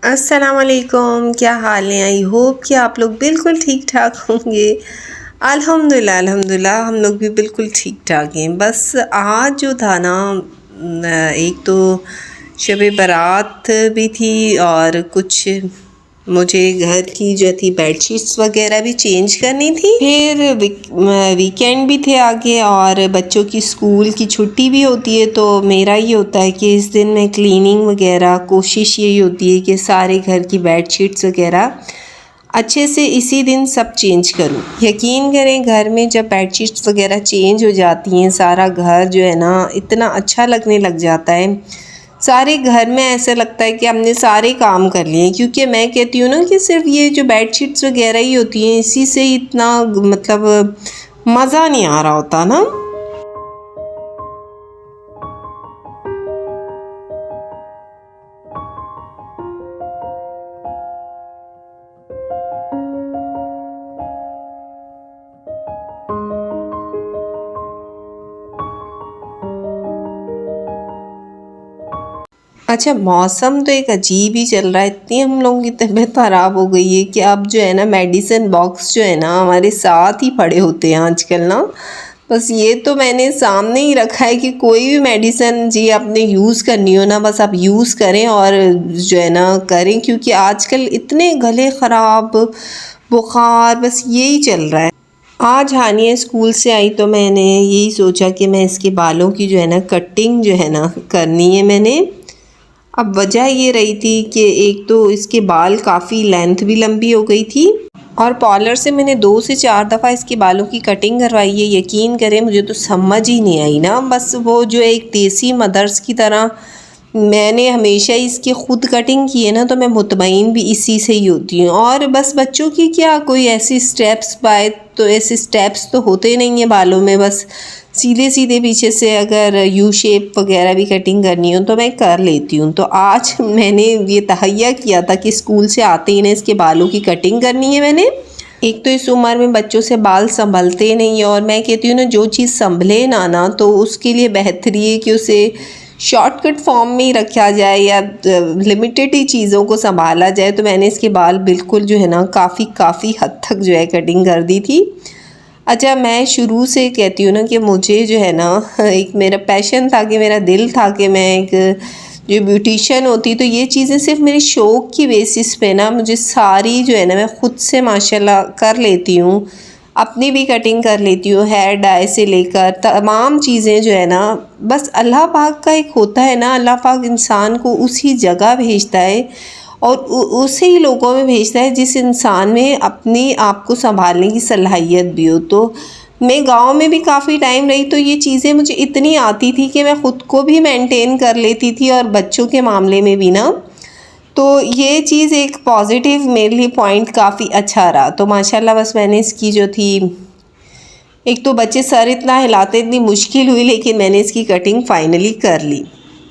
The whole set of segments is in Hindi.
अस्सलाम वालेकुम, क्या हाल है। आई होप कि आप लोग बिल्कुल ठीक ठाक होंगे। अल्हम्दुलिल्लाह अल्हम्दुलिल्लाह हम लोग भी बिल्कुल ठीक ठाक हैं। बस आज जो था ना, एक तो शब बारात भी थी और कुछ मुझे घर की जो थी बेडशीट्स वगैरह भी चेंज करनी थी। फिर वीकेंड भी थे आगे और बच्चों की स्कूल की छुट्टी भी होती है, तो मेरा ये होता है कि इस दिन मैं क्लीनिंग वगैरह, कोशिश यही होती है कि सारे घर की बेडशीट्स वगैरह अच्छे से इसी दिन सब चेंज करूं। यकीन करें, घर में जब बेडशीट्स वगैरह चेंज हो जाती हैं, सारा घर जो है ना इतना अच्छा लगने लग जाता है। सारे घर में ऐसा लगता है कि हमने सारे काम कर लिए, क्योंकि मैं कहती हूँ ना कि सिर्फ ये जो बेडशीट्स वगैरह ही होती हैं, इसी से इतना मतलब मज़ा नहीं आ रहा होता ना। अच्छा, मौसम तो एक अजीब ही चल रहा है। इतनी हम लोगों की तबीयत ख़राब हो गई है कि अब जो है ना मेडिसिन बॉक्स जो है ना हमारे साथ ही पड़े होते हैं आजकल ना। बस ये तो मैंने सामने ही रखा है कि कोई भी मेडिसिन जी आपने यूज़ करनी हो ना, बस आप यूज़ करें और जो है ना करें, क्योंकि आजकल इतने गले ख़राब, बुखार, बस यही चल रहा है। आज हानिया स्कूल से आई तो मैंने यही सोचा कि मैं इसके बालों की जो है ना कटिंग जो है ना करनी है मैंने। अब वजह ये रही थी कि एक तो इसके बाल काफ़ी लेंथ भी लंबी हो गई थी और पार्लर से मैंने 2 से 4 दफ़ा इसके बालों की कटिंग करवाई है। यकीन करें, मुझे तो समझ ही नहीं आई ना। बस वो जो एक देसी मदर्स की तरह मैंने हमेशा इसकी ख़ुद कटिंग की है ना, तो मैं मुतमईन भी इसी से ही होती हूँ। और बस बच्चों की क्या कोई ऐसी स्टेप्स पाए, तो ऐसे स्टेप्स तो होते नहीं हैं बालों में। बस सीधे सीधे पीछे से अगर यू शेप वगैरह भी कटिंग करनी हो तो मैं कर लेती हूँ। तो आज मैंने ये तहैया किया था कि स्कूल से आते ही ना इसके बालों की कटिंग करनी है मैंने। एक तो इस उम्र में बच्चों से बाल संभलते नहीं, और मैं कहती हूँ ना जो चीज़ संभले ना तो उसके लिए बेहतरी है कि उसे शॉर्टकट फॉर्म में ही रखा जाए या लिमिटेड ही चीज़ों को संभाला जाए। तो मैंने इसके बाल बिल्कुल जो है ना काफ़ी हद तक जो है कटिंग कर दी थी। अच्छा, मैं शुरू से कहती हूँ ना कि मुझे जो है ना एक मेरा पैशन था, कि मेरा दिल था कि मैं एक जो ब्यूटिशियन होती, तो ये चीज़ें सिर्फ मेरे शौक़ की बेसिस पे ना मुझे सारी जो है ना मैं ख़ुद से माशाल्लाह कर लेती हूँ। अपनी भी कटिंग कर लेती हूँ, हेयर डाई से लेकर तमाम चीज़ें जो है ना। बस अल्लाह पाक का एक होता है ना, अल्लाह पाक इंसान को उसी जगह भेजता है और उसे ही लोगों में भेजता है जिस इंसान में अपनी आप को संभालने की सलाहियत भी हो। तो मैं गांव में भी काफ़ी टाइम रही, तो ये चीज़ें मुझे इतनी आती थी कि मैं ख़ुद को भी मेंटेन कर लेती थी और बच्चों के मामले में भी ना। तो ये चीज़ एक पॉजिटिव मेरे लिए पॉइंट काफ़ी अच्छा रहा। तो माशाल्लाह बस मैंने इसकी जो थी, एक तो बच्चे सर इतना हिलाते, इतनी मुश्किल हुई, लेकिन मैंने इसकी कटिंग फाइनली कर ली।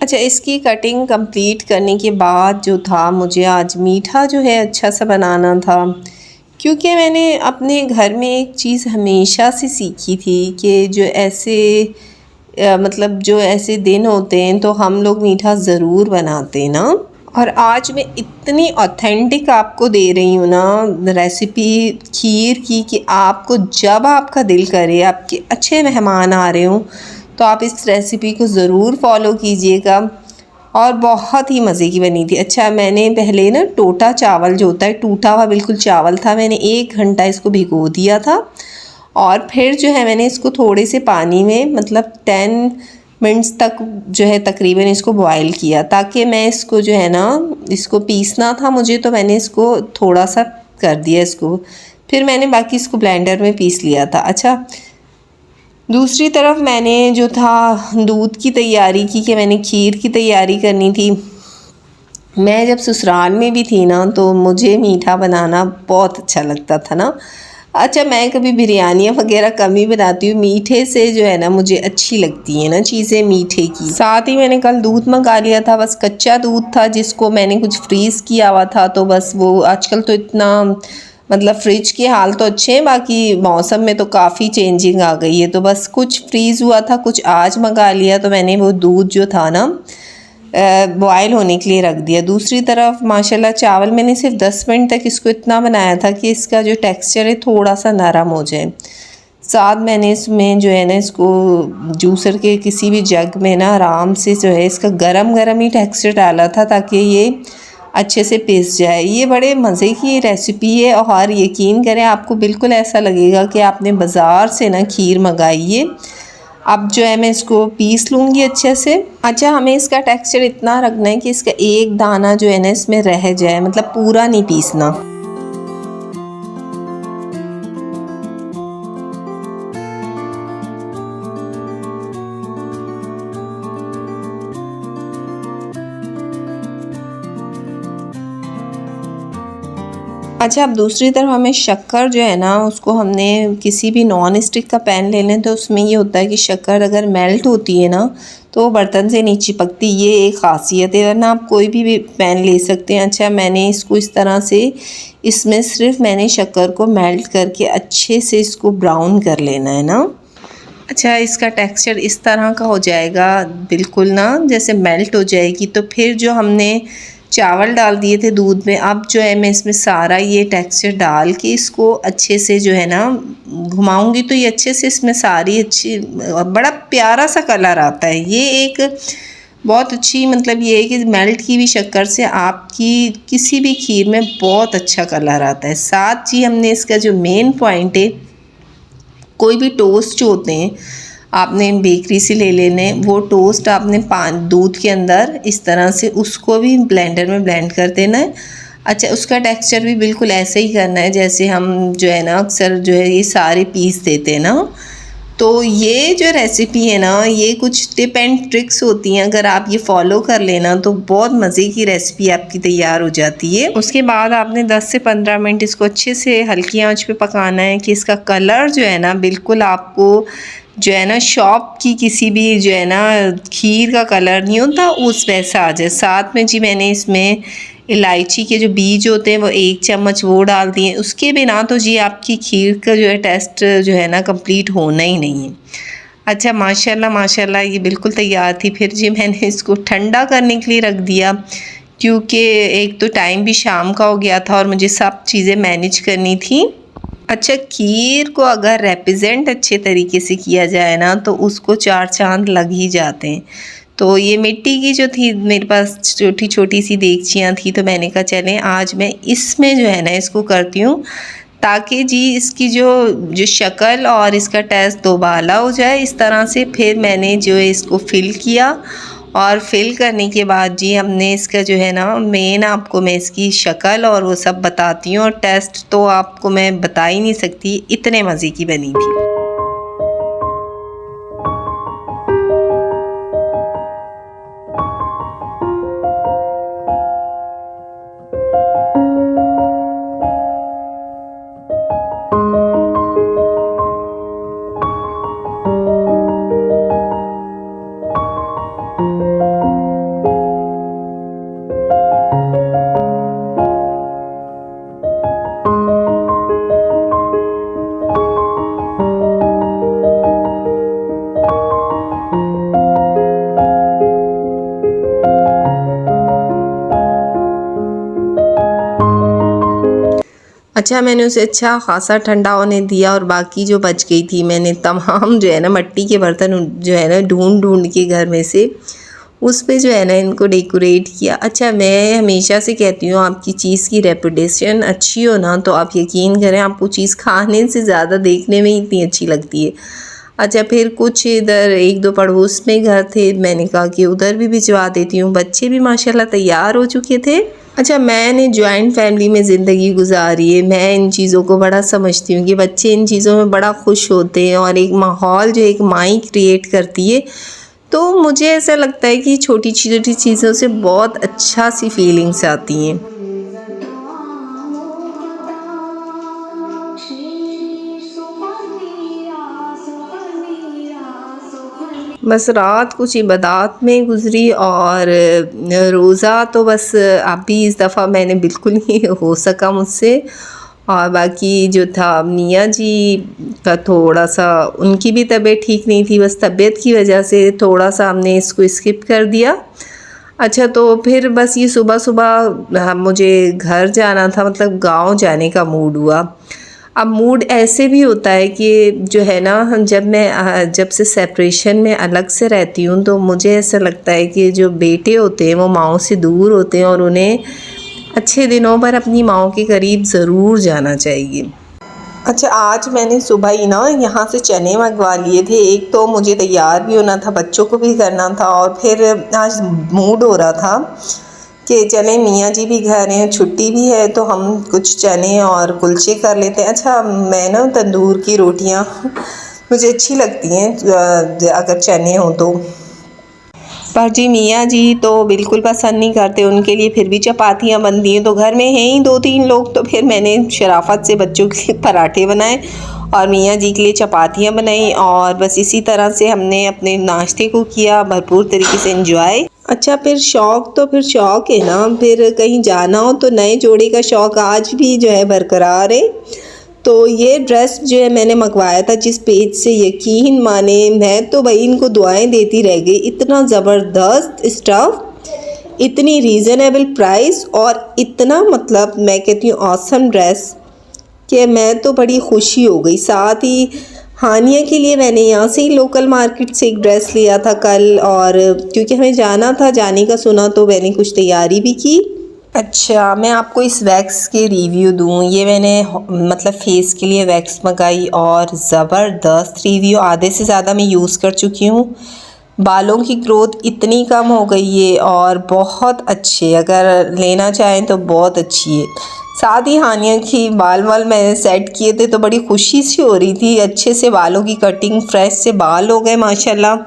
अच्छा, इसकी कटिंग कंप्लीट करने के बाद जो था, मुझे आज मीठा जो है अच्छा सा बनाना था, क्योंकि मैंने अपने घर में एक चीज़ हमेशा से सीखी थी कि जो ऐसे मतलब जो ऐसे दिन होते हैं तो हम लोग मीठा ज़रूर बनाते हैं ना। और आज मैं इतनी ऑथेंटिक आपको दे रही हूँ ना रेसिपी खीर की, कि आपको जब आपका दिल करे, आपके अच्छे मेहमान आ रहे हों, तो आप इस रेसिपी को ज़रूर फॉलो कीजिएगा। और बहुत ही मज़े की बनी थी। अच्छा, मैंने पहले ना टोटा चावल जो होता है, टूटा हुआ बिल्कुल चावल था, मैंने 1 घंटा इसको भिगो दिया था और फिर जो है मैंने इसको थोड़े से पानी में मतलब 10 मिनट्स तक जो है तकरीबन इसको बॉयल किया, ताकि मैं इसको जो है ना, इसको पीसना था मुझे, तो मैंने इसको थोड़ा सा कर दिया इसको, फिर मैंने बाकी इसको ब्लेंडर में पीस लिया था। अच्छा, दूसरी तरफ मैंने जो था दूध की तैयारी की, कि मैंने खीर की तैयारी करनी थी। मैं जब ससुराल में भी थी ना, तो मुझे मीठा बनाना बहुत अच्छा लगता था ना। अच्छा, मैं कभी बिरयानियाँ वगैरह कम ही बनाती हूँ, मीठे से जो है ना मुझे अच्छी लगती है ना चीज़ें मीठे की। साथ ही मैंने कल दूध मंगा लिया था, बस कच्चा दूध था जिसको मैंने कुछ फ्रीज़ किया हुआ था। तो बस वो आजकल तो इतना मतलब फ्रिज के हाल तो अच्छे हैं, बाकी मौसम में तो काफ़ी चेंजिंग आ गई है, तो बस कुछ फ्रीज़ हुआ था, कुछ आज मंगा लिया। तो मैंने वो दूध जो था ना बॉयल होने के लिए रख दिया। दूसरी तरफ माशाल्लाह चावल मैंने सिर्फ 10 मिनट तक इसको इतना बनाया था कि इसका जो टेक्सचर है थोड़ा सा नरम हो जाए। साथ मैंने इसमें जो है ना इसको जूसर के किसी भी जग में ना आराम से जो है इसका गरम गरम ही टेक्सचर डाला था ताकि ये अच्छे से पिस जाए। ये बड़े मज़े की रेसिपी है और यकीन करें आपको बिल्कुल ऐसा लगेगा कि आपने बाज़ार से ना खीर मंगाई है। अब जो है मैं इसको पीस लूँगी अच्छे से। अच्छा, हमें इसका टेक्सचर इतना रखना है कि इसका एक दाना जो है ना इसमें रह जाए, मतलब पूरा नहीं पीसना। अच्छा, अब दूसरी तरफ हमें शक्कर जो है ना उसको हमने किसी भी नॉन स्टिक का पैन ले लें तो उसमें ये होता है कि शक्कर अगर मेल्ट होती है ना तो बर्तन से नहीं चिपकती। ये एक ख़ासियत है, वरना आप कोई भी पैन ले सकते हैं। अच्छा, मैंने इसको इस तरह से इसमें सिर्फ मैंने शक्कर को मेल्ट करके अच्छे से इसको ब्राउन कर लेना है ना। अच्छा, इसका टेक्सचर इस तरह का हो जाएगा बिल्कुल ना जैसे मेल्ट हो जाएगी। तो फिर जो हमने चावल डाल दिए थे दूध में, अब जो है मैं इसमें सारा ये टेक्सचर डाल के इसको अच्छे से जो है ना घुमाऊंगी तो ये अच्छे से इसमें सारी अच्छी बड़ा प्यारा सा कलर आता है। ये एक बहुत अच्छी मतलब ये है कि मेल्ट की हुई शक्कर से आपकी किसी भी खीर में बहुत अच्छा कलर आता है। साथ जी हमने इसका जो मेन पॉइंट है, कोई भी टोस्ट जो होते हैं आपने बेकरी से ले लेने, वो टोस्ट आपने दूध के अंदर इस तरह से उसको भी ब्लेंडर में ब्लेंड कर देना है। अच्छा, उसका टेक्सचर भी बिल्कुल ऐसे ही करना है जैसे हम जो है ना अक्सर जो है ये सारे पीस देते हैं ना। तो ये जो रेसिपी है ना ये कुछ टिप एंड ट्रिक्स होती हैं, अगर आप ये फॉलो कर लेना तो बहुत मज़े की रेसिपी आपकी तैयार हो जाती है। उसके बाद आपने 10 से 15 मिनट इसको अच्छे से हल्की आंच पे पकाना है कि इसका कलर जो है ना बिल्कुल आपको जो है ना शॉप की किसी भी जो है ना खीर का कलर नहीं होता उस वैसा आ जाए। साथ में जी मैंने इसमें इलायची के जो बीज होते हैं वो 1 चम्मच वो डाल दिए। उसके बिना तो जी आपकी खीर का जो है टेस्ट जो है ना कंप्लीट होना ही नहीं है। अच्छा, माशाल्लाह माशाल्लाह ये बिल्कुल तैयार थी। फिर जी मैंने इसको ठंडा करने के लिए रख दिया क्योंकि एक तो टाइम भी शाम का हो गया था और मुझे सब चीज़ें मैनेज करनी थी। अच्छा, खीर को अगर रिप्रेजेंट अच्छे तरीके से किया जाए ना तो उसको 4 चांद लग ही जाते हैं। तो ये मिट्टी की जो थी मेरे पास छोटी छोटी सी देगचियाँ थी तो मैंने कहा चलें आज मैं इसमें जो है ना इसको करती हूँ ताकि जी इसकी जो शक्ल और इसका टेस्ट दोबाला हो जाए। इस तरह से फिर मैंने जो है इसको फिल किया और फिल करने के बाद जी हमने इसका जो है ना मेन आपको मैं इसकी शक्ल और वो सब बताती हूँ और टेस्ट तो आपको मैं बता ही नहीं सकती, इतने मज़े की बनी थी। अच्छा, मैंने उसे अच्छा ख़ासा ठंडा होने दिया और बाकी जो बच गई थी मैंने तमाम जो है ना मिट्टी के बर्तन जो है ना ढूंढ के घर में से उस पे जो है ना इनको डेकोरेट किया। अच्छा, मैं हमेशा से कहती हूँ आपकी चीज़ की रेपुटेशन अच्छी हो ना तो आप यकीन करें आपको चीज़ खाने से ज़्यादा देखने में ही इतनी अच्छी लगती है। अच्छा, फिर कुछ इधर 1-2 पड़ोस में घर थे, मैंने कहा कि उधर भी भिजवा देती हूँ। बच्चे भी माशाल्लाह तैयार हो चुके थे। अच्छा, मैंने जॉइंट फैमिली में ज़िंदगी गुजारी है, मैं इन चीज़ों को बड़ा समझती हूँ कि बच्चे इन चीज़ों में बड़ा खुश होते हैं और एक माहौल जो एक माँ क्रिएट करती है। तो मुझे ऐसा लगता है कि छोटी छोटी चीज़ों से बहुत अच्छा सी फीलिंग्स आती हैं। बस रात कुछ इबादत में गुज़री और रोज़ा तो बस अभी इस दफ़ा मैंने बिल्कुल नहीं हो सका मुझसे। और बाकी जो था मियाँ जी का थोड़ा सा उनकी भी तबीयत ठीक नहीं थी, बस तबीयत की वजह से थोड़ा सा हमने इसको स्किप कर दिया। अच्छा तो फिर बस ये सुबह सुबह मुझे घर जाना था, मतलब गांव जाने का मूड हुआ। अब मूड ऐसे भी होता है कि जो है ना, जब से सेपरेशन में अलग से रहती हूँ तो मुझे ऐसा लगता है कि जो बेटे होते हैं वो माँओं से दूर होते हैं और उन्हें अच्छे दिनों पर अपनी माँओं के करीब ज़रूर जाना चाहिए। अच्छा, आज मैंने सुबह ही ना यहाँ से चने मंगवा लिए थे। एक तो मुझे तैयार भी होना था, बच्चों को भी करना था, और फिर आज मूड हो रहा था कि चले मियाँ जी भी घर हैं, छुट्टी भी है, तो हम कुछ चने और कुलचे कर लेते हैं। अच्छा, मैं ना तंदूर की रोटियाँ मुझे अच्छी लगती हैं अगर चने हों तो। पर जी मियाँ जी तो बिल्कुल पसंद नहीं करते, उनके लिए फिर भी चपातियाँ बनती हैं। तो घर में हैं ही 2-3 लोग, तो फिर मैंने शराफत से बच्चों के लिए पराठे बनाए और मियाँ जी के लिए चपातियाँ बनाई, और बस इसी तरह से हमने अपने नाश्ते को किया भरपूर तरीके से एंजॉय। अच्छा, फिर शौक़ है ना, फिर कहीं जाना हो तो नए जोड़े का शौक़ आज भी जो है बरकरार है। तो ये ड्रेस जो है मैंने मंगवाया था जिस पेज से, यकीन माने मैं तो भाई इनको दुआएं देती रह गई। इतना ज़बरदस्त स्टफ़, इतनी रीज़नेबल प्राइस और इतना, मतलब मैं कहती हूँ ऑसम ड्रेस कि मैं तो बड़ी खुशी हो गई। साथ ही हानिया के लिए मैंने यहाँ से ही लोकल मार्केट से एक ड्रेस लिया था कल, और क्योंकि हमें जाना था, जाने का सुना तो मैंने कुछ तैयारी भी की। अच्छा, मैं आपको इस वैक्स के रिव्यू दूँ, ये मैंने मतलब फ़ेस के लिए वैक्स मंगाई और ज़बरदस्त रिव्यू, आधे से ज़्यादा मैं यूज़ कर चुकी हूँ। बालों की ग्रोथ इतनी कम हो गई है और बहुत अच्छे, अगर लेना चाहें तो बहुत अच्छी है। साथ ही हानिया की बाल मैंने सेट किए थे तो बड़ी खुशी सी हो रही थी, अच्छे से बालों की कटिंग, फ्रेश से बाल हो गए माशाल्लाह।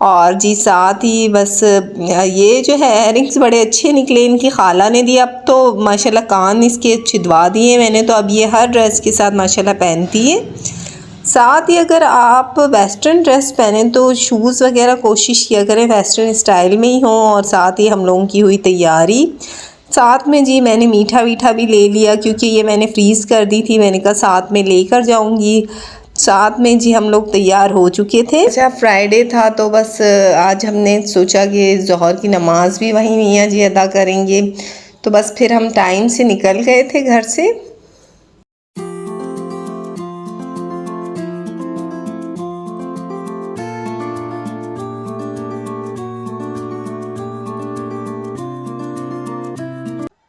और जी साथ ही बस ये जो है इयररिंग्स बड़े अच्छे निकले, इनकी खाला ने दिए। अब तो माशाल्लाह कान इसके छिदवा दिए मैंने, तो अब ये हर ड्रेस के साथ माशाल्लाह पहनती है। साथ ही अगर आप वेस्टर्न ड्रेस पहने तो शूज़ वगैरह कोशिश किया करें वेस्टर्न स्टाइल में ही हो, और साथ ही हम लोगों की हुई तैयारी। साथ में जी मैंने मीठा वीठा भी ले लिया क्योंकि ये मैंने फ्रीज़ कर दी थी, मैंने कहा साथ में लेकर जाऊंगी। साथ में जी हम लोग तैयार हो चुके थे। अच्छा, फ्राइडे था तो बस आज हमने सोचा कि ज़ोहर की नमाज़ भी वहीं मियाँ जी अदा करेंगे, तो बस फिर हम टाइम से निकल गए थे घर से।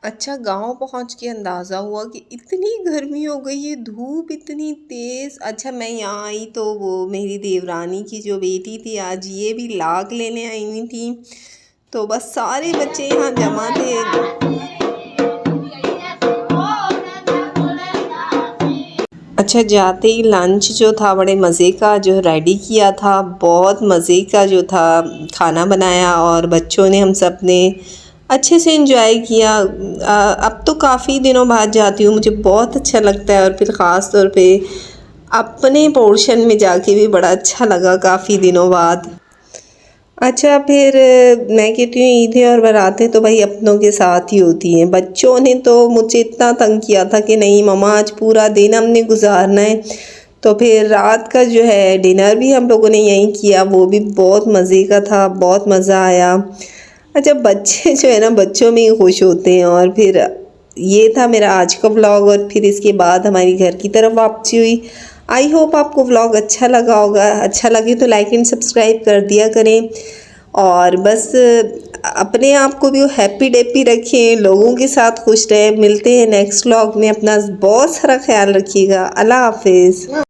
अच्छा, गांव पहुंच के अंदाज़ा हुआ कि इतनी गर्मी हो गई है, धूप इतनी तेज़। अच्छा, मैं यहाँ आई तो वो मेरी देवरानी की जो बेटी थी आज ये भी लाग लेने आई हुई थी, तो बस सारे बच्चे यहाँ जमा थे। अच्छा, जाते ही लंच जो था बड़े मज़े का जो रेडी किया था, बहुत मज़े का जो था खाना बनाया, और बच्चों ने, हम सब ने अच्छे से एंजॉय किया। अब तो काफ़ी दिनों बाद जाती हूँ, मुझे बहुत अच्छा लगता है, और फिर ख़ास तौर पे अपने पोर्शन में जाके भी बड़ा अच्छा लगा काफ़ी दिनों बाद। अच्छा, फिर मैं कहती हूँ ईदें और बारातें तो भाई अपनों के साथ ही होती हैं। बच्चों ने तो मुझे इतना तंग किया था कि नहीं मम्मा आज पूरा दिन हमने गुजारना है, तो फिर रात का जो है डिनर भी हम लोगों ने यहीं किया, वो भी बहुत मज़े का था, बहुत मज़ा आया। अच्छा, बच्चे जो है ना बच्चों में ही खुश होते हैं। और फिर ये था मेरा आज का व्लॉग, और फिर इसके बाद हमारी घर की तरफ वापसी हुई। आई होप आपको व्लॉग अच्छा लगा होगा, अच्छा लगे तो लाइक एंड सब्सक्राइब कर दिया करें, और बस अपने आप को भी हैप्पी डेप्पी रखें, लोगों के साथ खुश रहें। मिलते हैं नेक्स्ट व्लॉग में, अपना बहुत सारा ख्याल रखिएगा। अल्लाह हाफिज़।